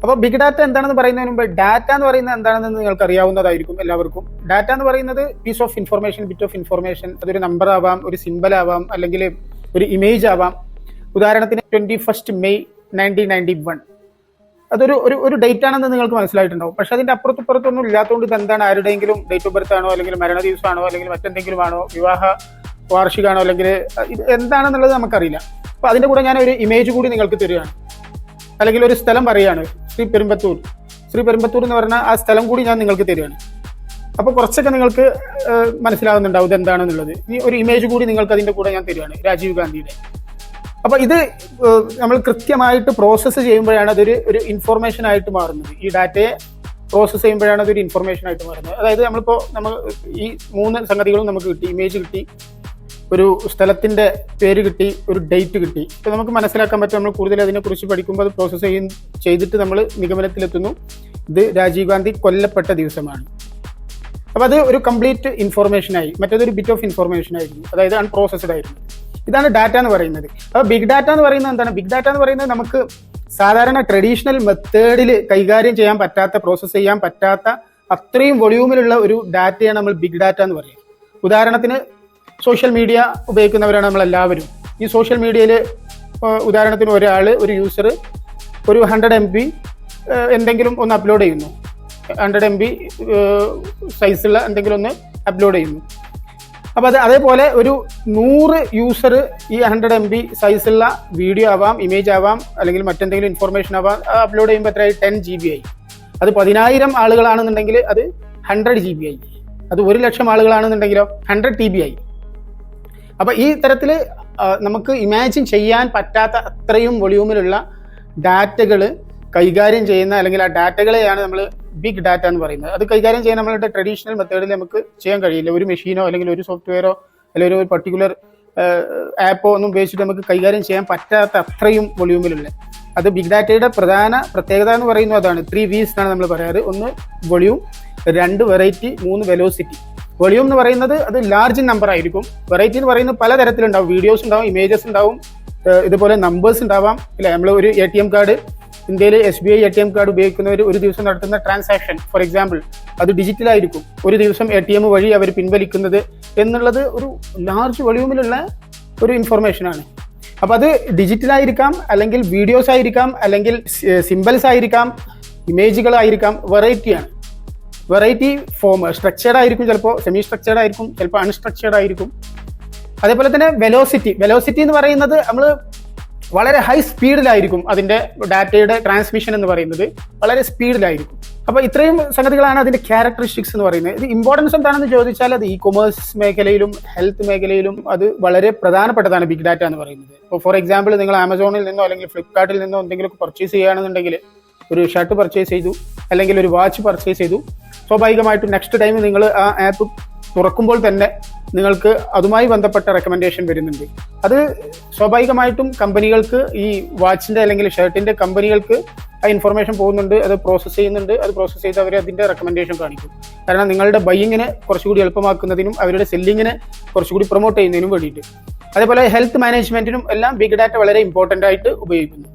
അപ്പോൾ big data എന്താണെന്ന് പറയുന്നതിന് മുമ്പ് ഡാറ്റ എന്ന് പറയുന്നത് എന്താണെന്ന് നിങ്ങൾക്ക് അറിയാവുന്നതായിരിക്കും എല്ലാവർക്കും. ഡാറ്റ എന്ന് പറയുന്നത് piece of information, bit of information. അതൊരു നമ്പർ ആവാം, ഒരു സിമ്പൽ ആവാം, അല്ലെങ്കിൽ ഒരു ഇമേജ് ആവാം. ഉദാഹരണത്തിന് 21 മെയ് 1991 അതൊരു ഒരു ഡേറ്റ് ആണെന്ന് നിങ്ങൾക്ക് മനസ്സിലായിട്ടുണ്ടാവും. പക്ഷെ അതിന്റെ അപ്പുറത്തും ഇല്ലാത്തതുകൊണ്ട് ഇത് എന്താണ്, ആരുടെയെങ്കിലും ഡേറ്റ് ഓഫ് ബർത്ത് ആണോ, അല്ലെങ്കിൽ മരണ ദിവസമാണോ, അല്ലെങ്കിൽ മറ്റെന്തെങ്കിലും ആണോ, വിവാഹ വാർഷികമാണോ, അല്ലെങ്കിൽ ഇത് എന്താണെന്നുള്ളത് നമുക്കറിയില്ല. അപ്പോൾ അതിന്റെ കൂടെ ഞാൻ ഒരു ഇമേജ് കൂടി നിങ്ങൾക്ക് തരികയാണ്, അല്ലെങ്കിൽ ഒരു സ്ഥലം പറയുകയാണ്, ശ്രീ പെരുമ്പത്തൂർ എന്ന് പറഞ്ഞാൽ ആ സ്ഥലം കൂടി ഞാൻ നിങ്ങൾക്ക് തരികയാണ്. അപ്പോൾ കുറച്ചൊക്കെ നിങ്ങൾക്ക് മനസ്സിലാവുന്നുണ്ടാവും ഇത് എന്താണെന്നുള്ളത്. ഈ ഒരു ഇമേജ് കൂടി നിങ്ങൾക്ക് അതിന്റെ കൂടെ ഞാൻ തരികയാണ്, രാജീവ് ഗാന്ധിയുടെ. അപ്പോൾ ഇത് നമ്മൾ കൃത്യമായിട്ട് പ്രോസസ്സ് ചെയ്യുമ്പോഴാണ് അതൊരു ഇൻഫർമേഷൻ ആയിട്ട് മാറുന്നത്. ഈ ഡാറ്റയെ പ്രോസസ്സ് ചെയ്യുമ്പോഴാണ് അതൊരു ഇൻഫർമേഷൻ ആയിട്ട് മാറുന്നത്. അതായത് നമ്മൾ ഈ 3 സംഗതികളും നമുക്ക് കിട്ടി. ഇമേജ് കിട്ടി, ഒരു സ്ഥലത്തിന്റെ പേര് കിട്ടി, ഒരു ഡേറ്റ് കിട്ടി. അപ്പോൾ നമുക്ക് മനസ്സിലാക്കാൻ പറ്റും, നമ്മൾ കൂടുതൽ അതിനെക്കുറിച്ച് പഠിക്കുമ്പോൾ അത് പ്രോസസ്സ് ചെയ്തിട്ട് നമ്മൾ നിഗമനത്തിലെത്തുന്നു ഇത് രാജീവ് ഗാന്ധി കൊല്ലപ്പെട്ട ദിവസമാണ്. അപ്പോൾ അത് ഒരു കംപ്ലീറ്റ് ഇൻഫർമേഷനായി. മറ്റേതൊരു ബിറ്റ് ഓഫ് ഇൻഫർമേഷൻ ആയിരുന്നു, അതായത് അൺപ്രോസസ്ഡ് ആയിരുന്നു. ഇതാണ് ഡാറ്റ എന്ന് പറയുന്നത്. അപ്പോൾ ബിഗ് ഡാറ്റ എന്ന് പറയുന്നത് എന്താണ്? ബിഗ് ഡാറ്റ എന്ന് പറയുന്നത് നമുക്ക് സാധാരണ ട്രഡീഷണൽ മെത്തേഡിൽ കൈകാര്യം ചെയ്യാൻ പറ്റാത്ത, പ്രോസസ്സ് ചെയ്യാൻ പറ്റാത്ത അത്രയും വോള്യൂമിലുള്ള ഒരു ഡാറ്റയാണ് നമ്മൾ ബിഗ് ഡാറ്റ എന്ന് പറയുന്നത്. ഉദാഹരണത്തിന് സോഷ്യൽ മീഡിയ ഉപയോഗിക്കുന്നവരാണ് നമ്മളെല്ലാവരും. ഈ സോഷ്യൽ മീഡിയയിൽ ഉദാഹരണത്തിന് ഒരു യൂസർ ഒരു 100 MB എന്തെങ്കിലും ഒന്ന് അപ്ലോഡ് ചെയ്യുന്നു, 100 MB സൈസുള്ള എന്തെങ്കിലും ഒന്ന് അപ്ലോഡ് ചെയ്യുന്നു. അപ്പോൾ അതേപോലെ ഒരു 100 യൂസർ ഈ 100 MB സൈസുള്ള വീഡിയോ ആവാം, ഇമേജ് ആവാം, അല്ലെങ്കിൽ മറ്റെന്തെങ്കിലും ഇൻഫർമേഷൻ ആവാം, അപ്ലോഡ് ചെയ്യുമ്പോൾ എത്രയായി? 10 GB ആയി. അത് 10,000 ആളുകളാണെന്നുണ്ടെങ്കിൽ അത് 100 GB ആയി. അത് 1,00,000 ആളുകളാണെന്നുണ്ടെങ്കിലോ 100 TB ആയി. അപ്പോൾ ഈ തരത്തിൽ നമുക്ക് ഇമാജിൻ ചെയ്യാൻ പറ്റാത്ത അത്രയും വോള്യൂമിലുള്ള ഡാറ്റകൾ കൈകാര്യം ചെയ്യുന്ന, അല്ലെങ്കിൽ ആ ഡാറ്റകളെയാണ് നമ്മൾ ബിഗ് ഡാറ്റ എന്ന് പറയുന്നത്. അത് കൈകാര്യം ചെയ്യാൻ നമ്മളുടെ ട്രഡീഷണൽ മെത്തേഡിൽ നമുക്ക് ചെയ്യാൻ കഴിയില്ല. ഒരു മെഷീനോ അല്ലെങ്കിൽ ഒരു സോഫ്റ്റ്വെയറോ അല്ലെങ്കിൽ ഒരു പർട്ടിക്കുലർ ആപ്പോ ഒന്നും ഉപയോഗിച്ചിട്ട് നമുക്ക് കൈകാര്യം ചെയ്യാൻ പറ്റാത്ത അത്രയും വോള്യൂമിലുള്ള. അത് ബിഗ് ഡാറ്റയുടെ പ്രധാന പ്രത്യേകത എന്ന് പറയുന്നത് അതാണ്. 3 V's എന്നാണ് നമ്മൾ പറയാറ്. 1 വോള്യൂം, 2 വെറൈറ്റി, 3 വെലോസിറ്റി. വോള്യൂം എന്ന് പറയുന്നത് അത് ലാർജ് നമ്പർ ആയിരിക്കും. വെറൈറ്റി എന്ന് പറയുന്നത് പലതരത്തിലുണ്ടാവും. വീഡിയോസ് ഉണ്ടാവും, ഇമേജസ് ഉണ്ടാവും, ഇതുപോലെ നമ്പേഴ്സ് ഉണ്ടാവാം. അല്ലെ, നമ്മൾ ഒരു ATM കാർഡ്, ഇന്ത്യയിൽ SBI ATM കാർഡ് ഉപയോഗിക്കുന്നവർ ഒരു ദിവസം നടത്തുന്ന ട്രാൻസാക്ഷൻ ഫോർ എക്സാമ്പിൾ അത് ഡിജിറ്റലായിരിക്കും. ഒരു ദിവസം ATM വഴി അവർ പിൻവലിക്കുന്നത് എന്നുള്ളത് ഒരു ലാർജ് വോള്യൂമിലുള്ള ഒരു ഇൻഫർമേഷനാണ്. അപ്പോൾ അത് ഡിജിറ്റലായിരിക്കാം, അല്ലെങ്കിൽ വീഡിയോസ് ആയിരിക്കാം, അല്ലെങ്കിൽ സിംബൽസ് ആയിരിക്കാം, ഇമേജുകളായിരിക്കാം. വെറൈറ്റിയാണ്. വെറൈറ്റി ഫോം സ്ട്രക്ചേർഡ് ആയിരിക്കും, ചിലപ്പോൾ സെമി സ്ട്രക്ചേർഡ് ആയിരിക്കും, ചിലപ്പോൾ അൺസ്ട്രക്ചേർഡ് ആയിരിക്കും. അതേപോലെ തന്നെ വെലോസിറ്റി എന്ന് പറയുന്നത് നമ്മൾ വളരെ ഹൈ സ്പീഡിലായിരിക്കും അതിൻ്റെ ഡാറ്റയുടെ ട്രാൻസ്മിഷൻ എന്ന് പറയുന്നത് വളരെ സ്പീഡിലായിരിക്കും. അപ്പോൾ ഇത്രയും സംഗതികളാണ് അതിൻ്റെ ക്യാരക്ടറിസ്റ്റിക്സ് എന്ന് പറയുന്നത്. ഇത് ഇമ്പോർട്ടൻസ് എന്താണെന്ന് ചോദിച്ചാൽ അത് ഇ-കൊമേഴ്സ് മേഖലയിലും ഹെൽത്ത് മേഖലയിലും അത് വളരെ പ്രധാനപ്പെട്ടതാണ് ബിഗ് ഡാറ്റ എന്ന് പറയുന്നത്. ഇപ്പോൾ ഫോർ എക്സാമ്പിൾ നിങ്ങൾ ആമസോണിൽ നിന്നോ അല്ലെങ്കിൽ ഫ്ലിപ്കാർട്ടിൽ നിന്നോ എന്തെങ്കിലുമൊക്കെ പർച്ചേസ് ചെയ്യുകയാണെന്നുണ്ടെങ്കിൽ, ഒരു ഷർട്ട് പർച്ചേസ് ചെയ്തു അല്ലെങ്കിൽ ഒരു വാച്ച് പർച്ചേസ് ചെയ്തു, സ്വാഭാവികമായിട്ടും നെക്സ്റ്റ് ടൈം നിങ്ങൾ ആ ആപ്പ് തുറക്കുമ്പോൾ തന്നെ നിങ്ങൾക്ക് അതുമായി ബന്ധപ്പെട്ട റെക്കമെൻഡേഷൻ വരുന്നുണ്ട്. അത് സ്വാഭാവികമായിട്ടും കമ്പനികൾക്ക്, ഈ വാച്ചിൻ്റെ അല്ലെങ്കിൽ ഷർട്ടിൻ്റെ കമ്പനികൾക്ക് ആ ഇൻഫർമേഷൻ പോകുന്നുണ്ട്, അത് പ്രോസസ്സ് ചെയ്യുന്നുണ്ട്. അത് പ്രോസസ്സ് ചെയ്ത് അവർ അതിൻ്റെ റെക്കമെൻഡേഷൻ കാണിക്കും. കാരണം നിങ്ങളുടെ ബൈയിങ്ങിനെ കുറച്ചുകൂടി എളുപ്പമാക്കുന്നതിനും അവരുടെ സെല്ലിങ്ങിനെ കുറച്ചുകൂടി പ്രൊമോട്ട് ചെയ്യുന്നതിനും വേണ്ടിയിട്ട്. അതേപോലെ ഹെൽത്ത് മാനേജ്മെൻറ്റിനും എല്ലാം ബിഗ് ഡാറ്റ വളരെ ഇമ്പോർട്ടൻ്റ് ആയിട്ട് ഉപയോഗിക്കുന്നു.